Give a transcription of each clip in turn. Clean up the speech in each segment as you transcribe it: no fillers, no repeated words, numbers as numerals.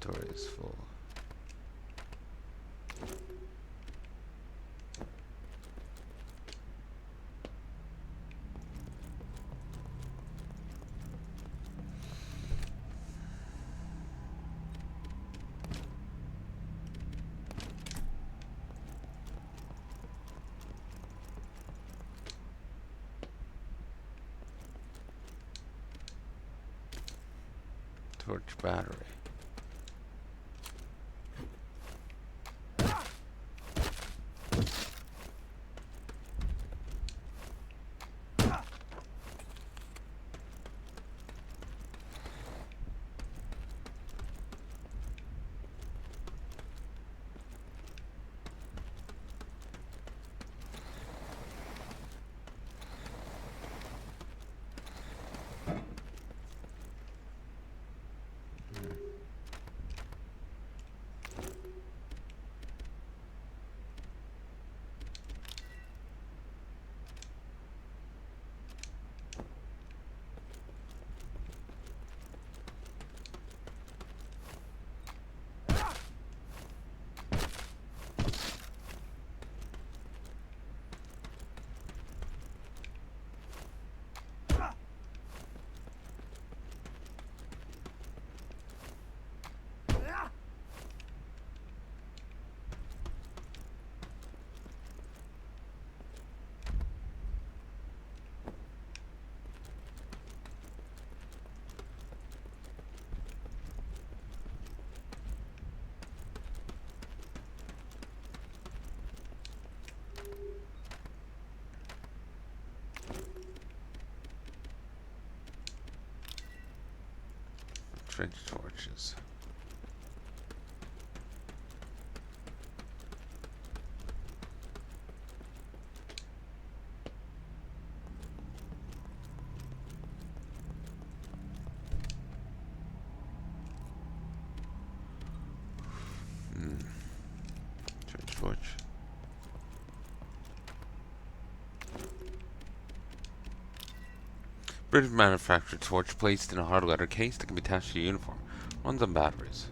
Inventory is full. Torch battery. Trench torches. Trench torch. British manufactured torch placed in a hard leather case that can be attached to your uniform. Runs on batteries.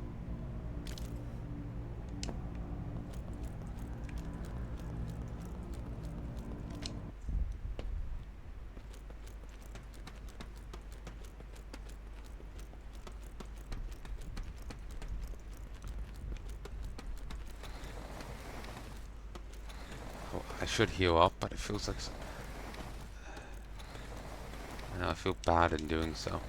Oh, I should heal up, but it feels like I feel bad in doing so.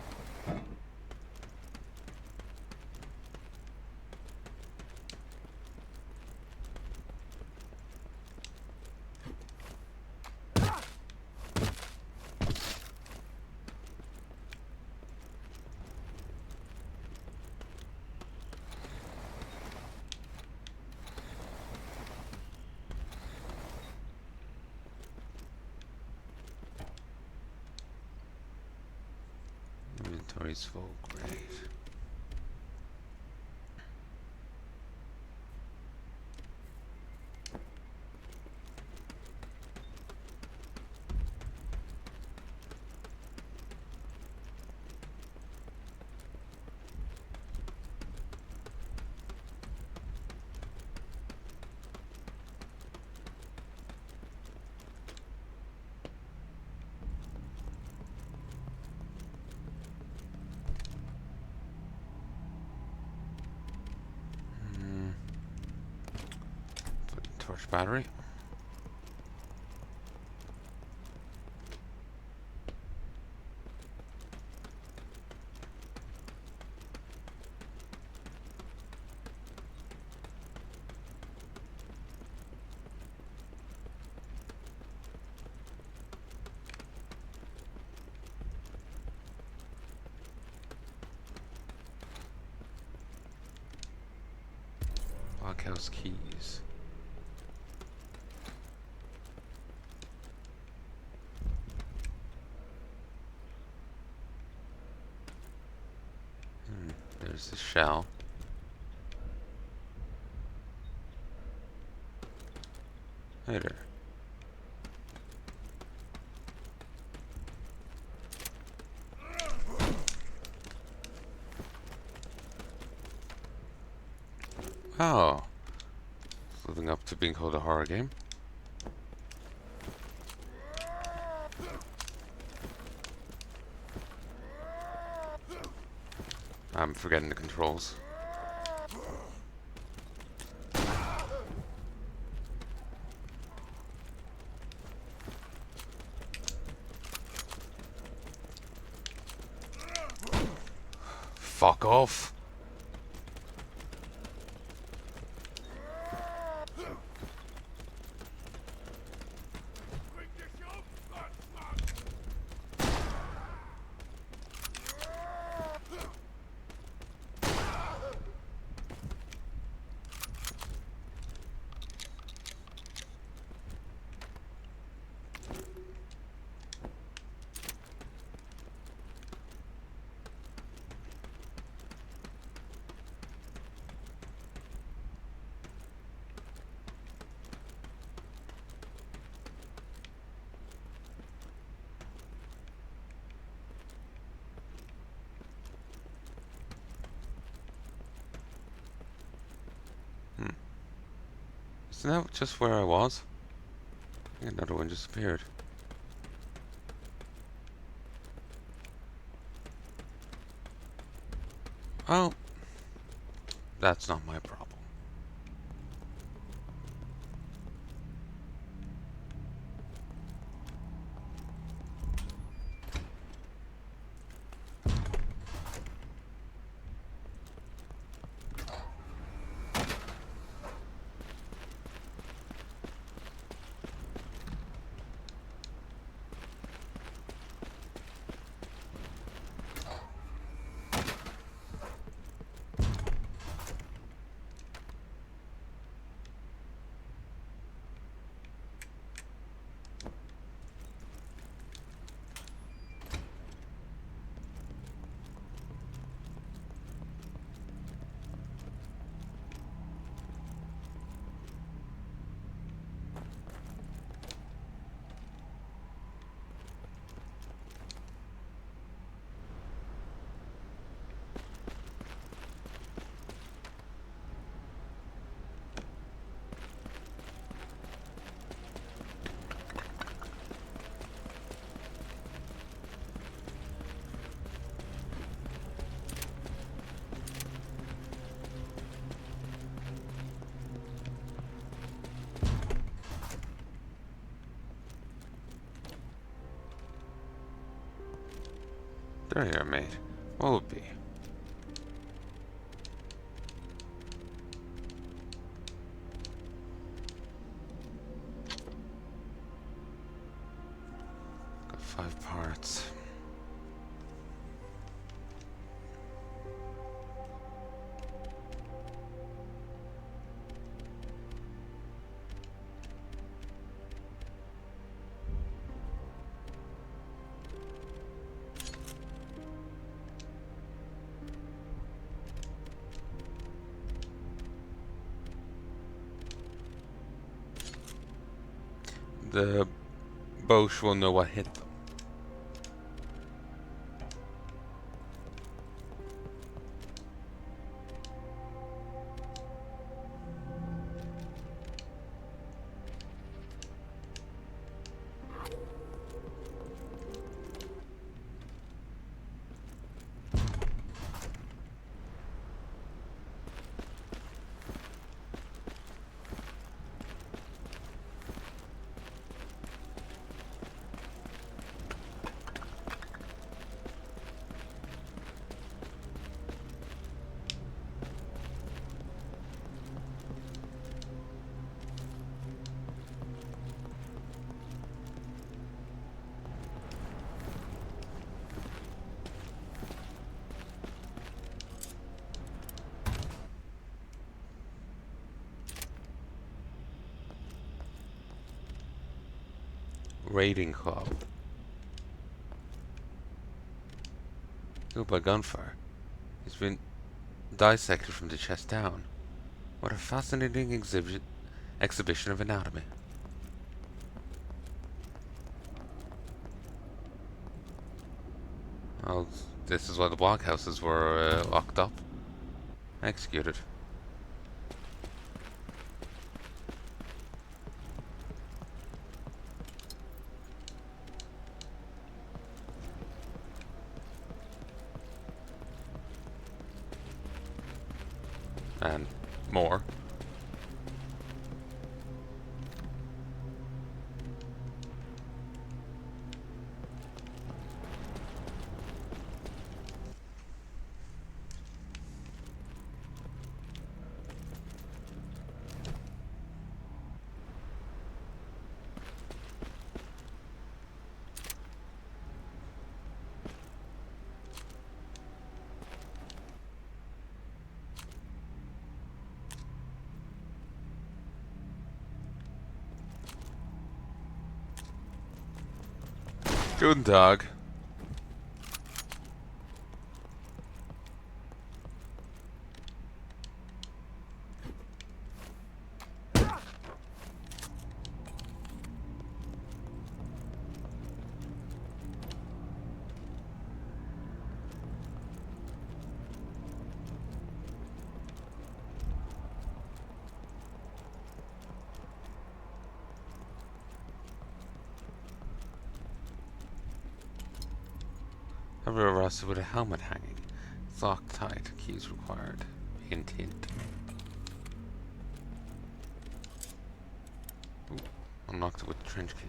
Inventory's full. Great. Torch battery. Lockhouse keys. There's the shell. Later. Oh, it's living up to being called a horror game. I'm forgetting the controls. Fuck off. Isn't that just where I was? I think another one just appeared. Oh, that's not my problem. There you are, mate. What would be? Got 5 parts. The Bosch will know what hit them. Raiding club. Killed by gunfire. He's been dissected from the chest down. What a fascinating exhibition of anatomy. Oh, this is why the blockhouses were locked up. Executed. And more. Guten Tag. I've been arrested with a helmet hanging. It's locked tight. Keys required. Hint, hint. Ooh, unlocked it with the trench key.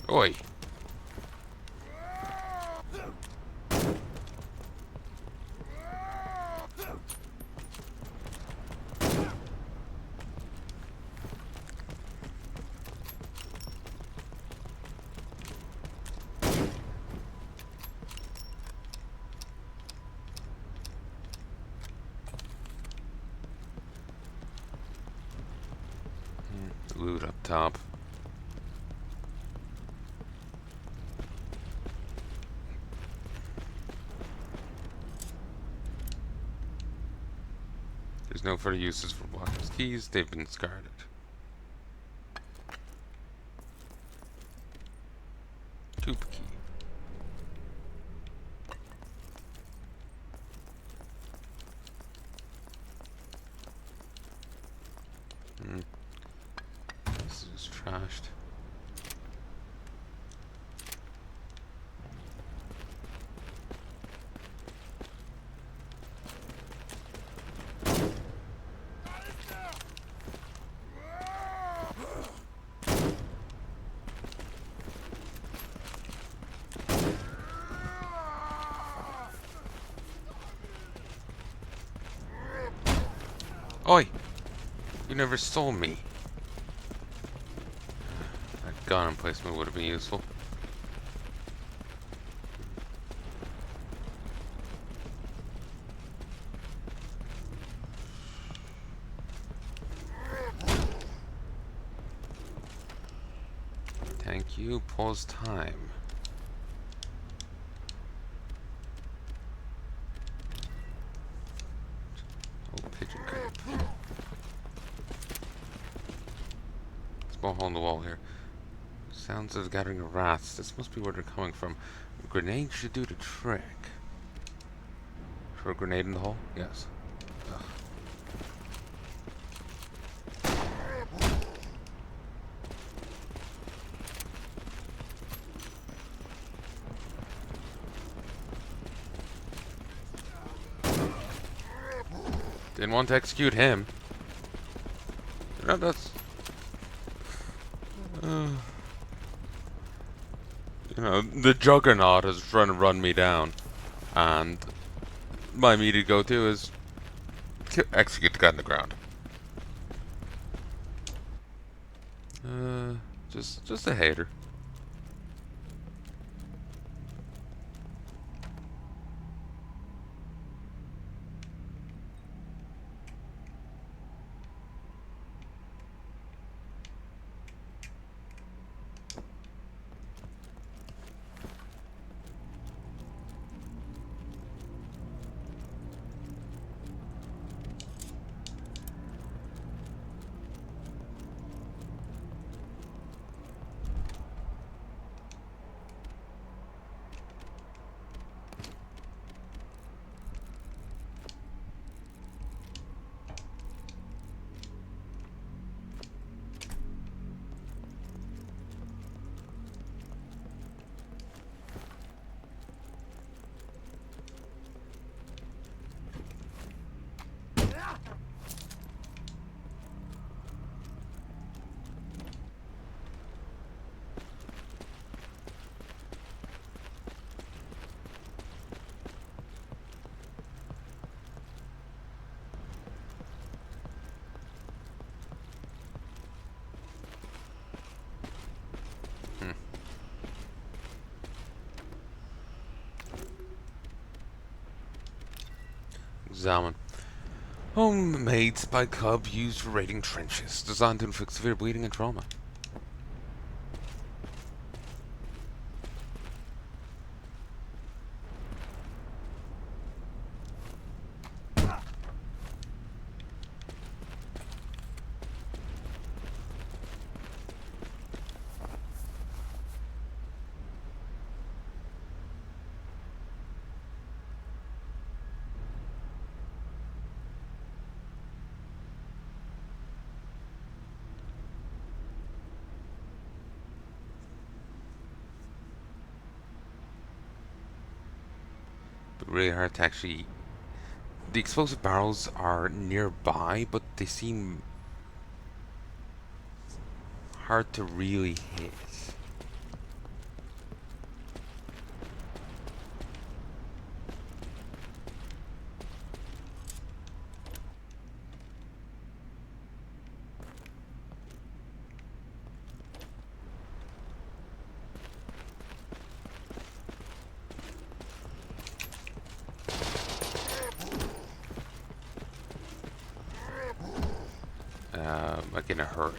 Oi! Loot up top. There's no further uses for blockers keys, they've been discarded. Tube key. This is trashed. Oi! You never stole me. That gun emplacement would have been useful. Thank you. Pause time. Oh, pigeon coop. Small hole in the wall here. Sounds of the gathering of rats. This must be where they're coming from. A grenade should do the trick. Throw a grenade in the hole? Yes. Ugh. Didn't want to execute him. No, that's... You know, the Juggernaut is trying to run me down, and my immediate go-to is execute the guy on the ground. Uh, just a hater. Examine. Homemade spy cub used for raiding trenches, designed to inflict severe bleeding and trauma. But really hard to actually. The explosive barrels are nearby, but they seem hard to really hit. Like in a hurry.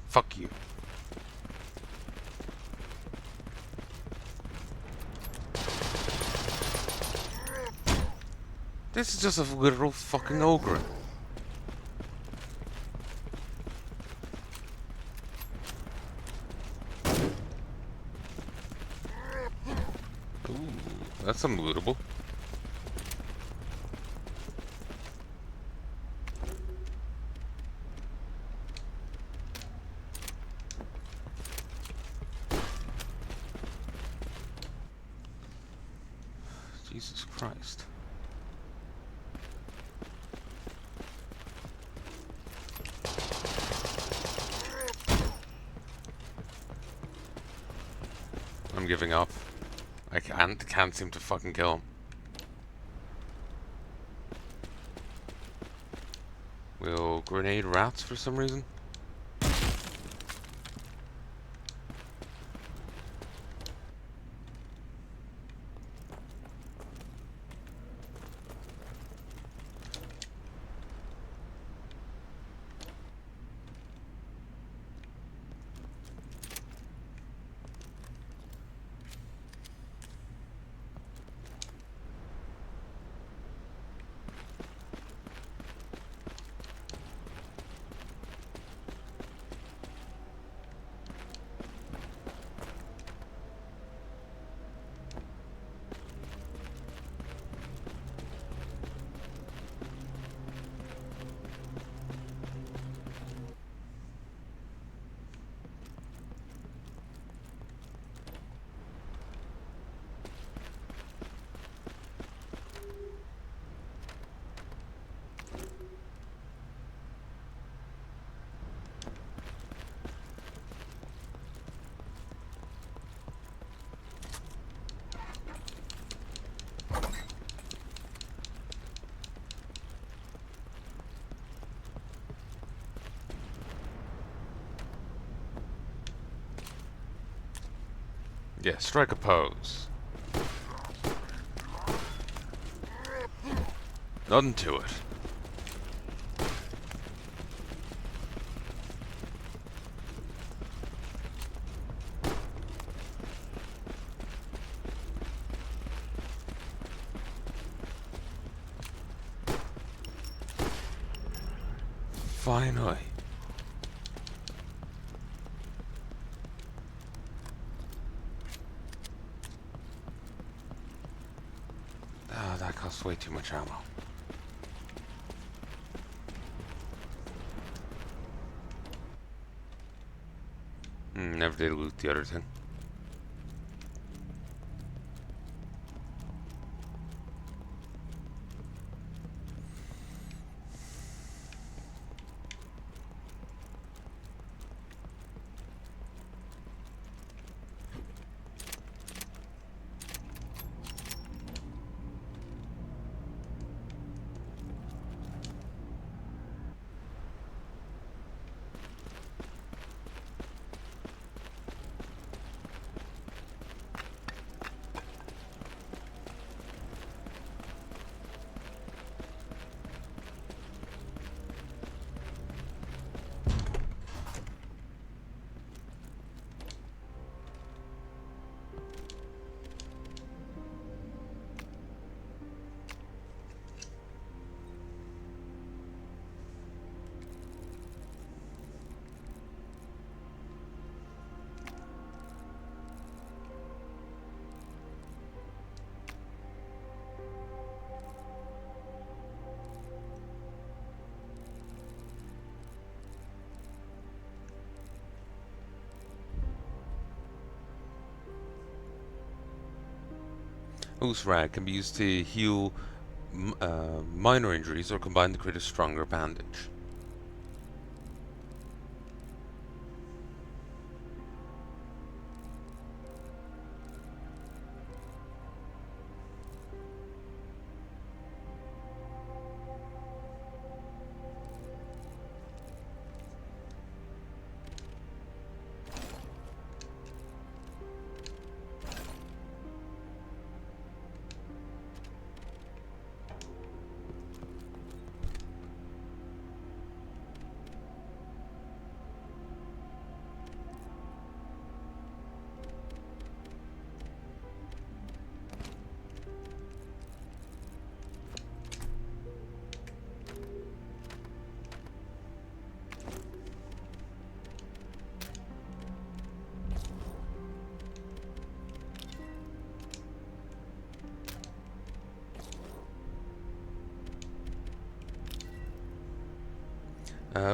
Fuck you. This is just a literal fucking ogre. Ooh, that's unlootable. Jesus Christ. I'm giving up. I can't seem to fucking kill him. Will grenade rats for some reason? Yeah, strike a pose. Nothing to it. Finally. Ah, that costs way too much ammo. Never did loot the other thing. Loose rag can be used to heal minor injuries or combined to create a stronger bandage.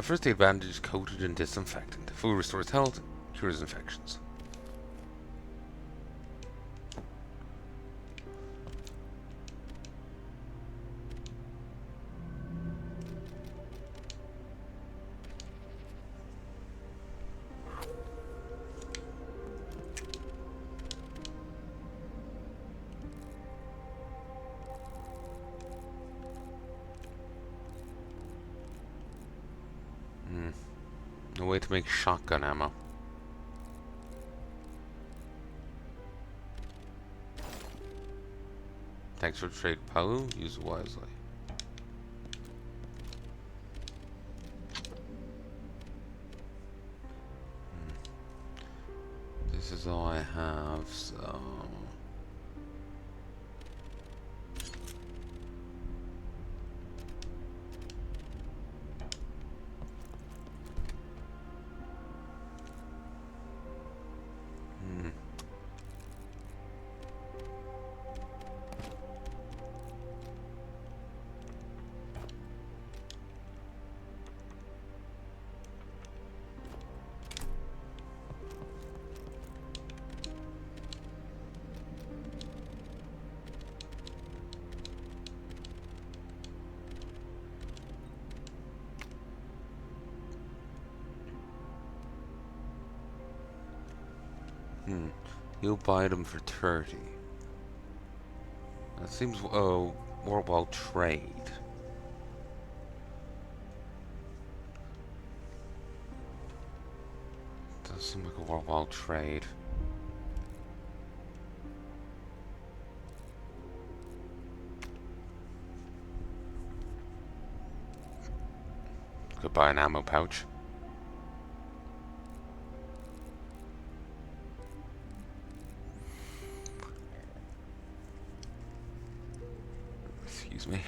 First aid bandage is coated in disinfectant. Full restores health, cures infections. No way to make shotgun ammo. Thanks for the trade, Palu. Use it wisely. This is all I have, so... You'll buy them for 30. That seems worthwhile trade. Does seem like a worthwhile trade. Could buy an ammo pouch. Excuse me.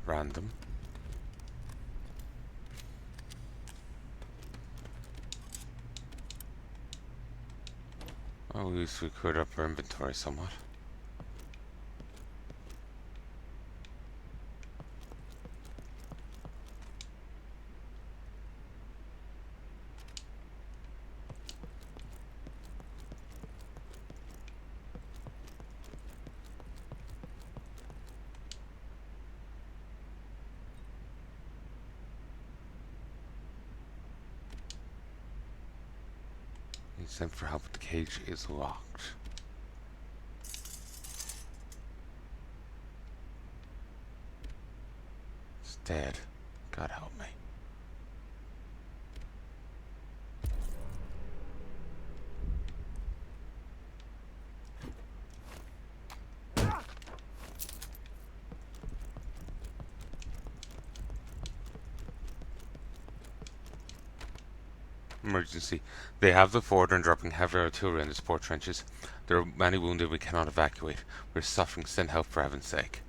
Random. Well, at least we cleared up our inventory somewhat. He sent for help, but the cage is locked. It's dead. God help me. Emergency. They have the fort and dropping heavy artillery in the support trenches. There are many wounded we cannot evacuate. We're suffering. Send help for heaven's sake.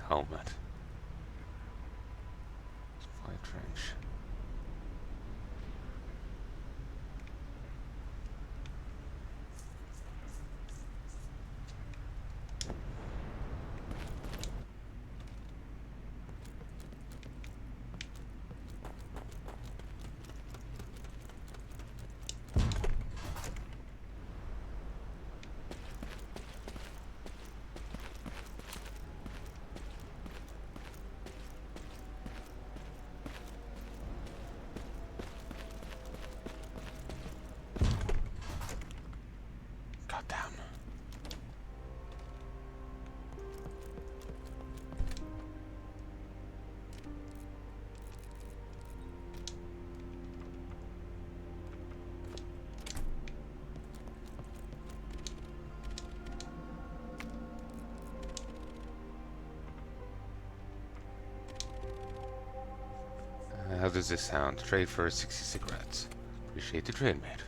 Helmet. Supply trench. How does this sound? Trade for 60 cigarettes. Appreciate the trade, mate.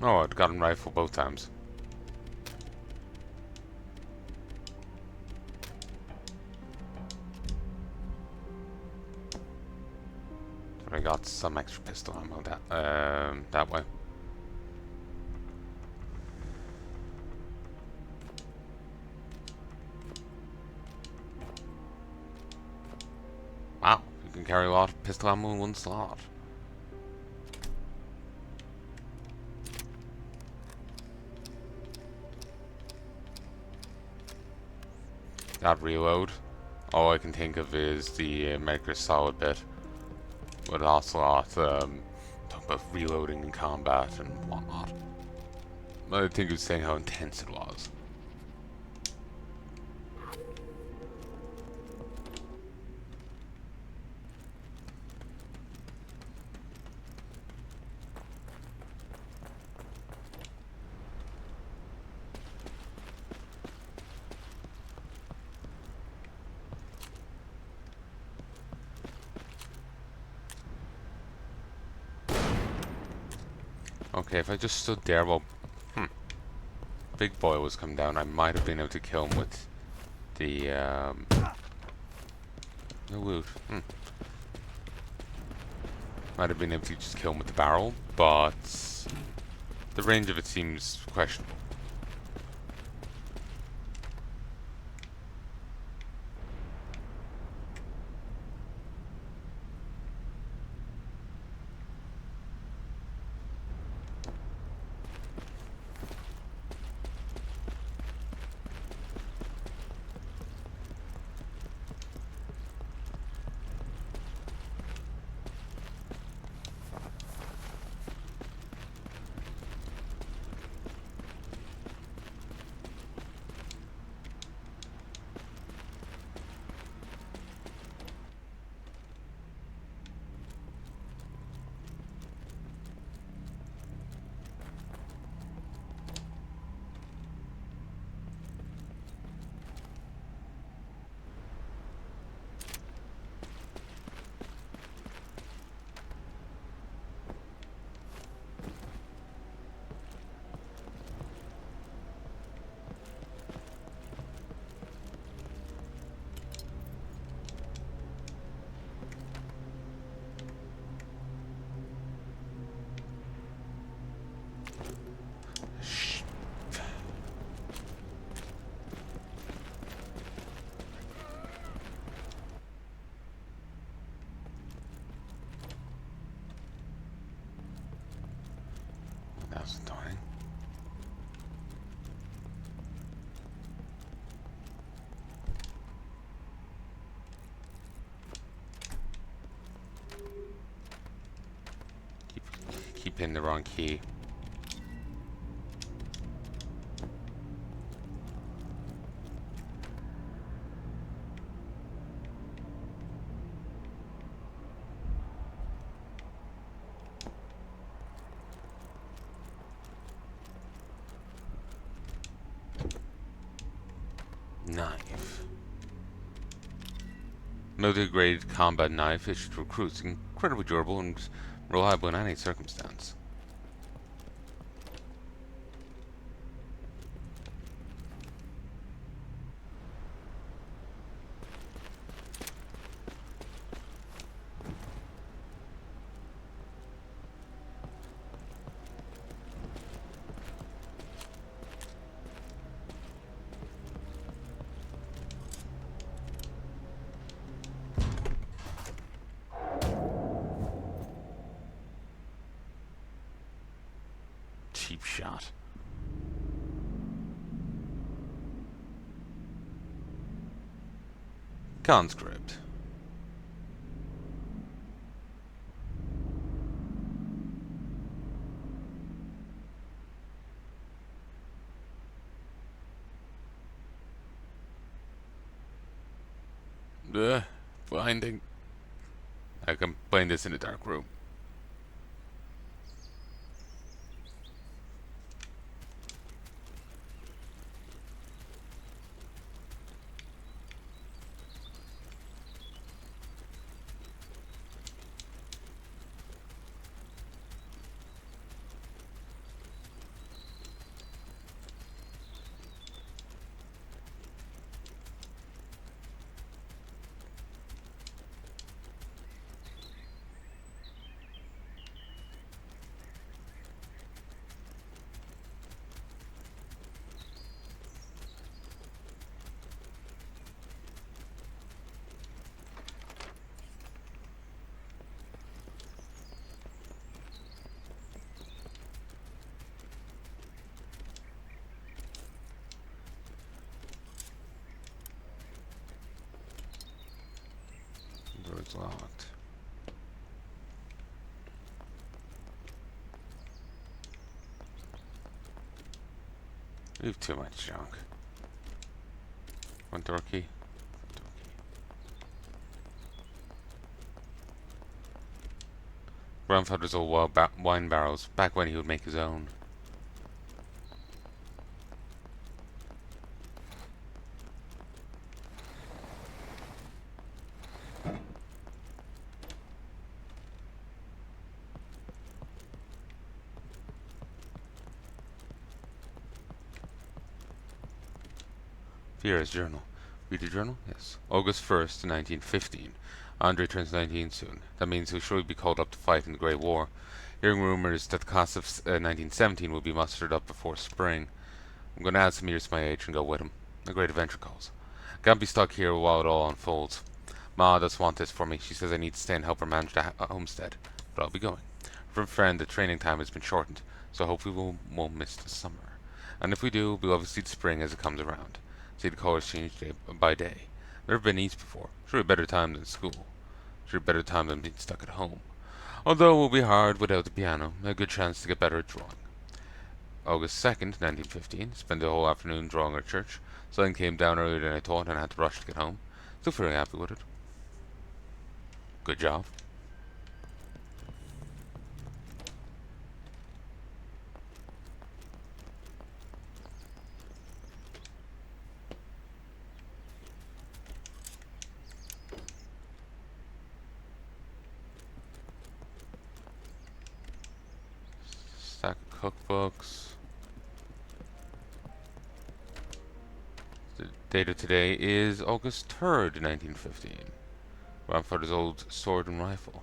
Oh, I'd gotten rifle both times. But I got some extra pistol ammo that way. Wow, you can carry a lot of pistol ammo in one slot. That reload, all I can think of is the Maker's Solid bit. But also talk about reloading in combat and whatnot. I think it was saying how intense it was. Okay, if I just stood there while Big Boy was coming down, I might have been able to kill him with the no loot. Might have been able to just kill him with the barrel, but the range of it seems questionable. That was annoying. Keep hitting the wrong key. Knife. Military grade combat knife issued to recruits, incredibly durable and reliable in any circumstance. cheap shot. Conscript. Blinding. I can play this in a dark room. Door's locked. We have too much junk. One door key. Grandfather's old wine barrels, back when he would make his own. Vera's journal. Read a journal? Yes. August 1st, 1915. Andre turns 19 soon. That means he'll surely be called up to fight in the Great War. Hearing rumors that the class of 1917 will be mustered up before spring. I'm going to add some years to my age and go with him. A great adventure calls. Can't be stuck here while it all unfolds. Ma does want this for me. She says I need to stay and help her manage the homestead. But I'll be going. From a friend, the training time has been shortened, so hopefully we won't miss the summer. And if we do, we'll obviously see the spring as it comes around. See the colors change day by day. Never been east before. Sure a better time than school. Sure a better time than being stuck at home. Although it will be hard without the piano, a good chance to get better at drawing. August 2nd, 1915. Spent the whole afternoon drawing at church. Sun came down earlier than I thought and I had to rush to get home. Still very happy with it. Good job. Stack of cookbooks. The date of today is August 3rd, 1915. Grandfather's old sword and rifle.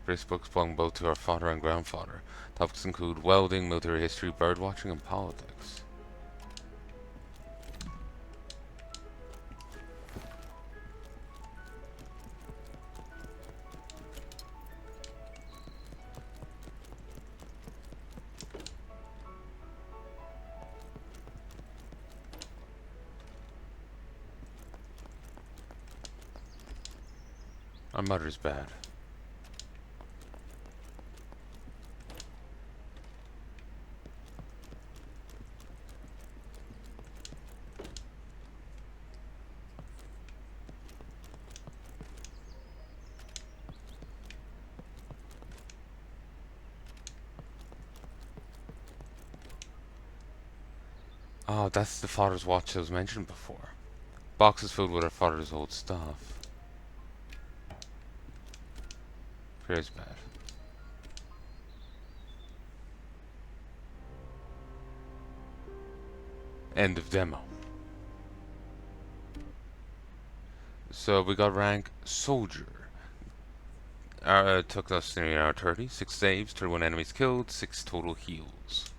Various books belong both to our father and grandfather. Topics include welding, military history, birdwatching, and politics. Our mother's bad. Oh, that's the father's watch that was mentioned before. Boxes filled with our father's old stuff. Very bad. End of demo. So we got rank soldier. Took us nearly an hour 30. 6 saves, 31 enemies killed, 6 total heals.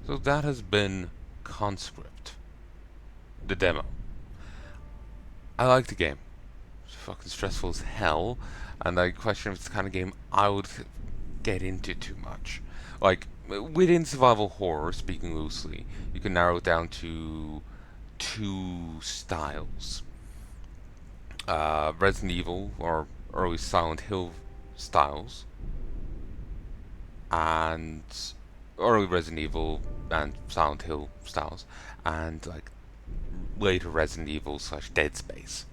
So that has been Conscript. The demo. I like the game. fucking stressful as hell, and I question if it's the kind of game I would get into too much. Like, within survival horror, speaking loosely, you can narrow it down to two styles. Resident Evil, or early Silent Hill styles, and early Resident Evil and Silent Hill styles, and like later Resident Evil slash Dead Space.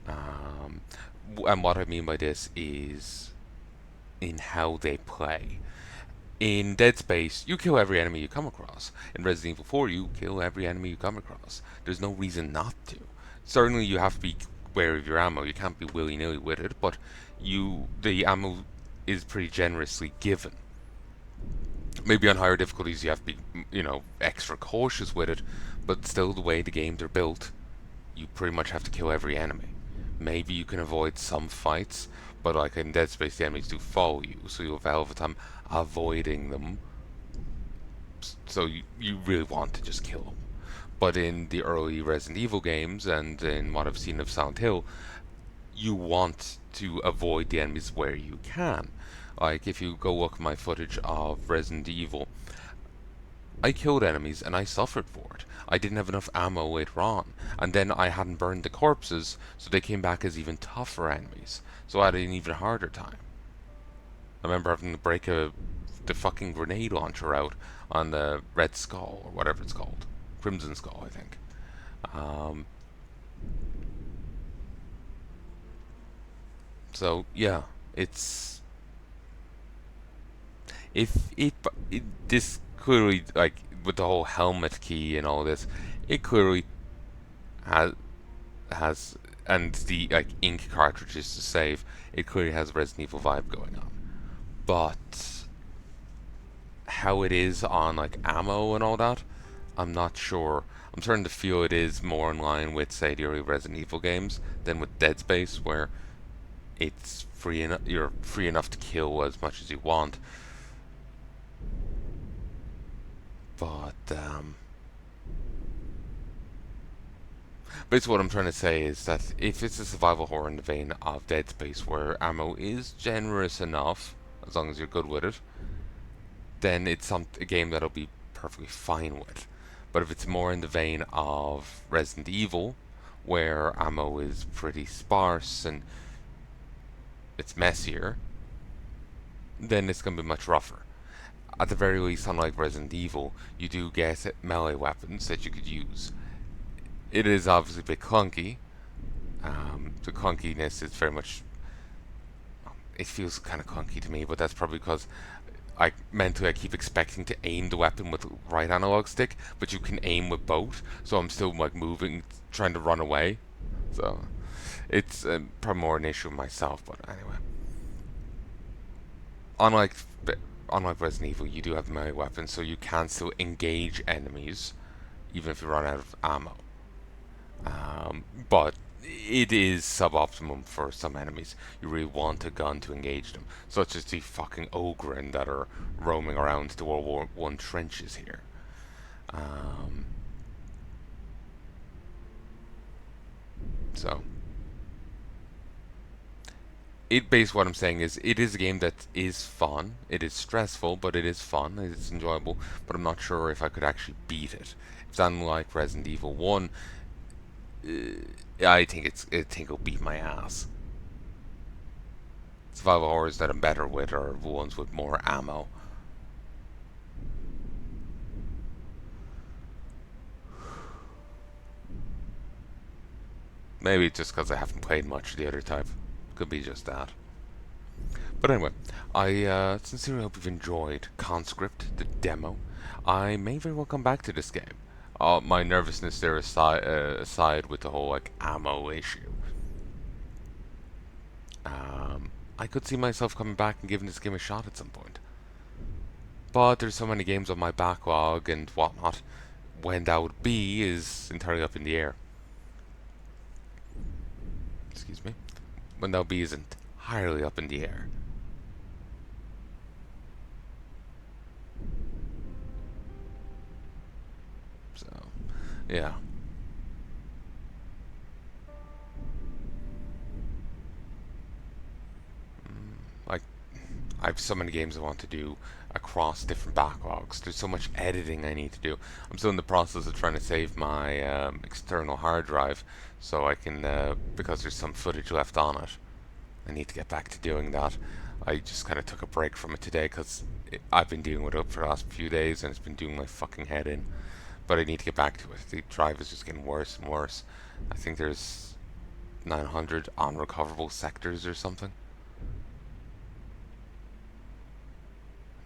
Um, and what I mean by this is in how they play. In Dead Space, you kill every enemy you come across. In Resident Evil 4, you kill every enemy you come across. There's no reason not to. Certainly, you have to be wary of your ammo. You can't be willy-nilly with it, but the ammo is pretty generously given. Maybe on higher difficulties, you have to be, extra cautious with it, but still, the way the games are built, you pretty much have to kill every enemy. Maybe you can avoid some fights, but like in Dead Space, the enemies do follow you, so you'll have a hell of a time avoiding them. So you really want to just kill them. But in the early Resident Evil games and in what I've seen of Silent Hill, you want to avoid the enemies where you can. Like if you go look at my footage of Resident Evil, I killed enemies and I suffered for it. I didn't have enough ammo later on, and then I hadn't burned the corpses, so they came back as even tougher enemies. So I had an even harder time. I remember having to break the fucking grenade launcher out on the Red Skull, or whatever it's called. Crimson Skull, I think. Um, so, yeah, it's... If this clearly, like, with the whole helmet key and all this, it clearly has and the, like, ink cartridges to save, it clearly has a Resident Evil vibe going on. But how it is on, like, ammo and all that, I'm not sure. I'm starting to feel it is more in line with, say, the early Resident Evil games than with Dead Space, where it's free enough. You're free enough to kill as much as you want. But basically, what I'm trying to say is that if it's a survival horror in the vein of Dead Space, where ammo is generous enough, as long as you're good with it, then it's a game that'll be perfectly fine with. But if it's more in the vein of Resident Evil, where ammo is pretty sparse and it's messier, then it's going to be much rougher. At the very least, unlike Resident Evil, you do get melee weapons that you could use. It is obviously a bit clunky. The clunkiness is very much... It feels kind of clunky to me, but that's probably because mentally I keep expecting to aim the weapon with the right analog stick, but you can aim with both, so I'm still like moving, trying to run away. So it's probably more an issue with myself, but anyway. Unlike Resident Evil, you do have melee weapons, so you can still engage enemies, even if you run out of ammo. But it is suboptimum for some enemies. You really want a gun to engage them, such as the fucking Ogren that are roaming around the World War I trenches here. So, basically what I'm saying is, it is a game that is fun. It is stressful, but it is fun. It's enjoyable, but I'm not sure if I could actually beat it. It's unlike Resident Evil 1. I think it'll beat my ass. Survival horrors that I'm better with are the ones with more ammo. Maybe it's just because I haven't played much of the other type. Could be just that. But anyway, I sincerely hope you've enjoyed Conscript, the demo. I may very well come back to this game. My nervousness there aside with the whole like ammo issue. I could see myself coming back and giving this game a shot at some point. But there's so many games on my backlog and whatnot. When that would be is entirely up in the air. Excuse me. When that would be is entirely up in the air. So, yeah. I have so many games I want to do across different backlogs. There's so much editing I need to do. I'm still in the process of trying to save my external hard drive so I can, because there's some footage left on it. I need to get back to doing that. I just kind of took a break from it today because I've been dealing with it for the last few days and it's been doing my fucking head in. But I need to get back to it. The drive is just getting worse and worse. I think there's 900 unrecoverable sectors or something.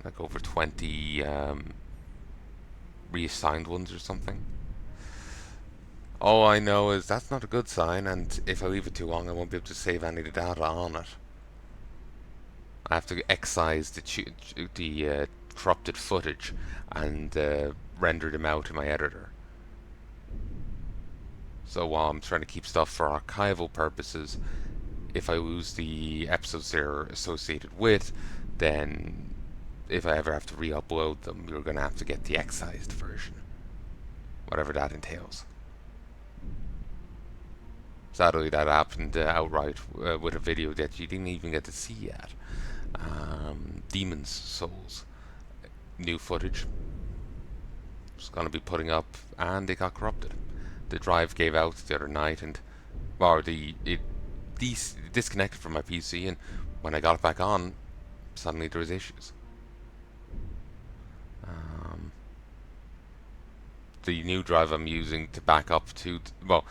Like over 20 reassigned ones or something. All I know is that's not a good sign, and if I leave it too long, I won't be able to save any of the data on it. I have to excise the corrupted footage and render them out in my editor. So while I'm trying to keep stuff for archival purposes, if I lose the episodes they're associated with, then if I ever have to re-upload them, you're going to have to get the excised version, whatever that entails. Sadly, that happened outright with a video that you didn't even get to see yet. Demon's Souls. New footage. It's going to be putting up, and it got corrupted. The drive gave out the other night, and it disconnected from my PC, and when I got it back on, suddenly there was issues. The new drive I'm using to back up to, well,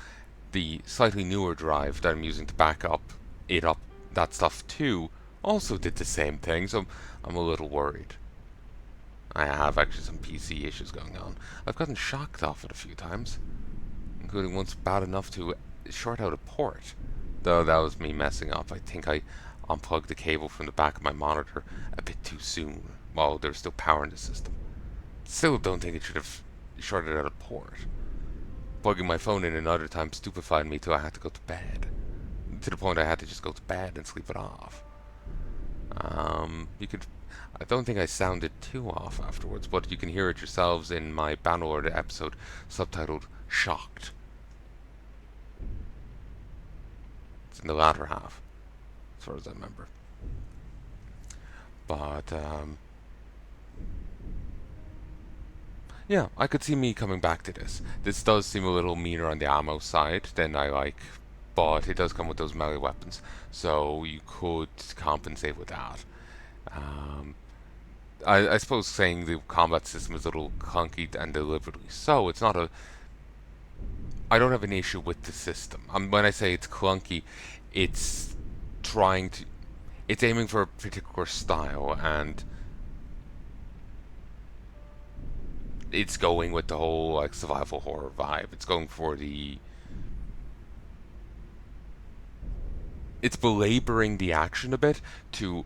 the slightly newer drive that I'm using to back up that stuff too also did the same thing, so I'm a little worried. I have actually some PC issues going on. I've gotten shocked off it a few times, including once bad enough to short out a port. Though that was me messing up. I think I unplugged the cable from the back of my monitor a bit too soon while there was still power in the system. Still don't think it should have shorted out a port. Plugging my phone in another time stupefied me till I had to go to bed. To the point I had to just go to bed and sleep it off. I don't think I sounded too off afterwards, but you can hear it yourselves in my Bannerlord episode subtitled Shocked. It's in the latter half, as far as I remember. But, yeah, I could see me coming back to this. This does seem a little meaner on the ammo side than I like, but it does come with those melee weapons, so you could compensate with that. I suppose saying the combat system is a little clunky and deliberately so. It's not a. I don't have an issue with the system. When I say it's clunky, it's trying to. It's aiming for a particular style, and it's going with the whole like survival horror vibe. It's going for the. It's belaboring the action a bit to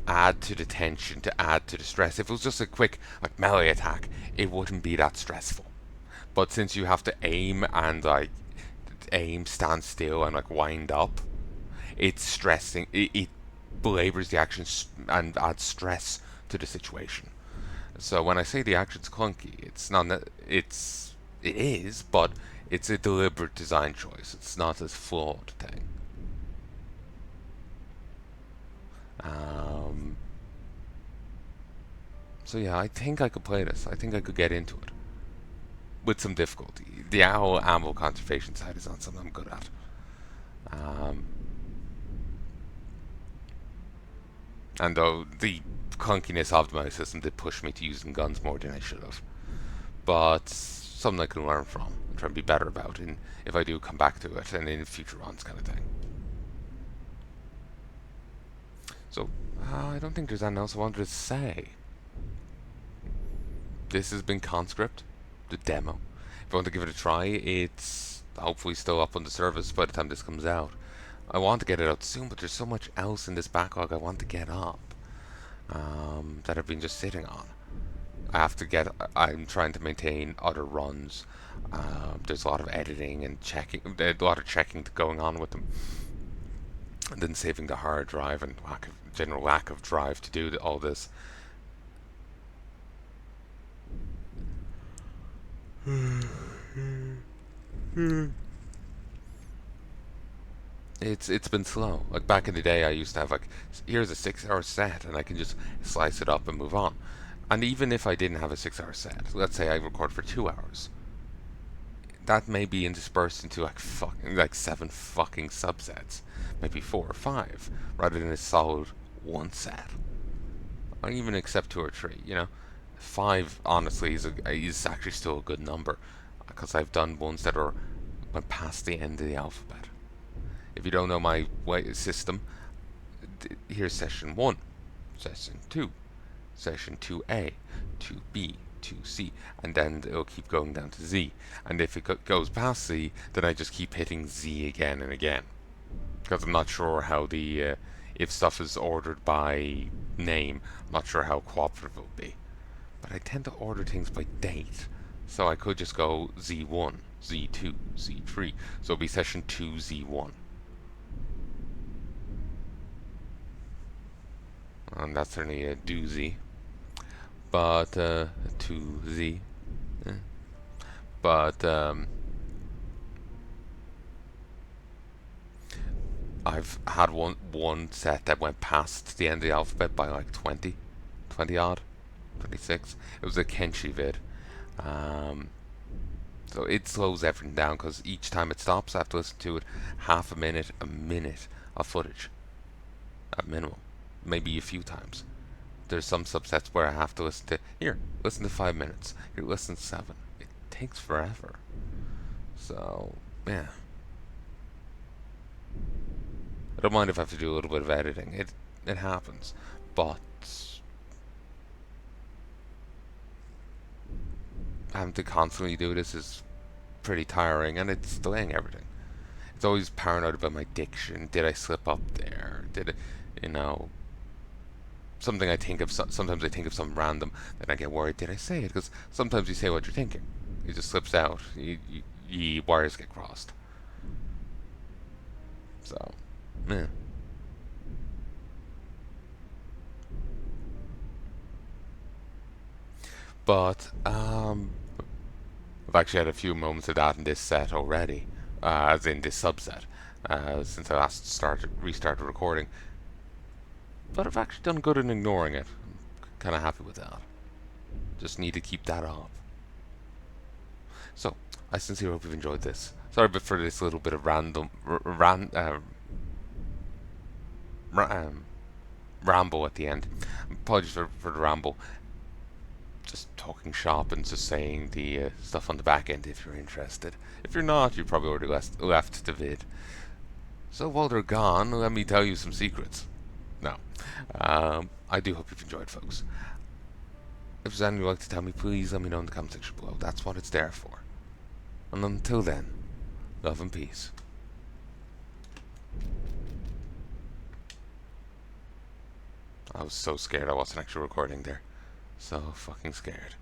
add to the tension, to add to the stress. If it was just a quick like melee attack, it wouldn't be that stressful. But since you have to aim and like stand still and like wind up, it's stressing. It belabors the action and adds stress to the situation. So when I say the action's clunky, it's not. It is, but it's a deliberate design choice. It's not a flawed thing. So yeah, I think I could play this. I think I could get into it with some difficulty. The whole ammo conservation side is not something I'm good at. And though the clunkiness of my system did push me to using guns more than I should have, but something I can learn from and try and be better about in if I do come back to it and in future runs, kind of thing. So I don't think there's anything else I wanted to say. This has been Conscript, the demo. If you want to give it a try, it's hopefully still up on the service by the time this comes out. I want to get it out soon, but there's so much else in this backlog I want to get up that I've been just sitting on. I'm trying to maintain other runs. There's a lot of editing and checking, a lot of checking going on with them. And then saving the hard drive and general lack of drive to do all this. It's been slow. Like back in the day, I used to have like, here's a 6 hour set, and I can just slice it up and move on. And even if I didn't have a 6 hour set, let's say I record for 2 hours, that may be interspersed into like seven fucking subsets, maybe four or five, rather than a solid one set. I don't even accept two or three. Five honestly is actually still a good number, because I've done ones that are went past the end of the alphabet. If you don't know my system, here's session 1, session 2, session 2A, 2B, 2C, and then it'll keep going down to Z. And if it goes past Z, then I just keep hitting Z again and again. Because I'm not sure how if stuff is ordered by name, I'm not sure how cooperative it will be. But I tend to order things by date. So I could just go Z1, Z2, Z3. So it'll be session 2, Z1. And that's certainly a doozy. But, 2Z. But, I've had one set that went past the end of the alphabet by like 20 odd, 26. It was a Kenshi vid. So it slows everything down, because each time it stops, I have to listen to it half a minute of footage at minimum, maybe a few times. There's some subsets where I have to listen to 5 minutes. Here, listen to 7. It takes forever. So, yeah. I don't mind if I have to do a little bit of editing. It happens. But having to constantly do this is pretty tiring, and it's delaying everything. It's always paranoid about my diction. Did I slip up there? Did it, something I think of, sometimes I think of something random, then I get worried, did I say it? Because sometimes you say what you're thinking. It just slips out. Wires get crossed. So, yeah. But, I've actually had a few moments of that in this set already, as in this subset, since I last restarted recording. But I've actually done good in ignoring it. I'm kind of happy with that. Just need to keep that up. So, I sincerely hope you've enjoyed this. Sorry for this little bit of ramble at the end. Apologies for the ramble. Just talking shop and just saying the stuff on the back end if you're interested. If you're not, you probably already left the vid. So while they're gone, let me tell you some secrets. No. I do hope you've enjoyed, folks. If there's anything you'd like to tell me, please let me know in the comment section below. That's what it's there for. And until then, love and peace. I was so scared I wasn't actually recording there. So fucking scared.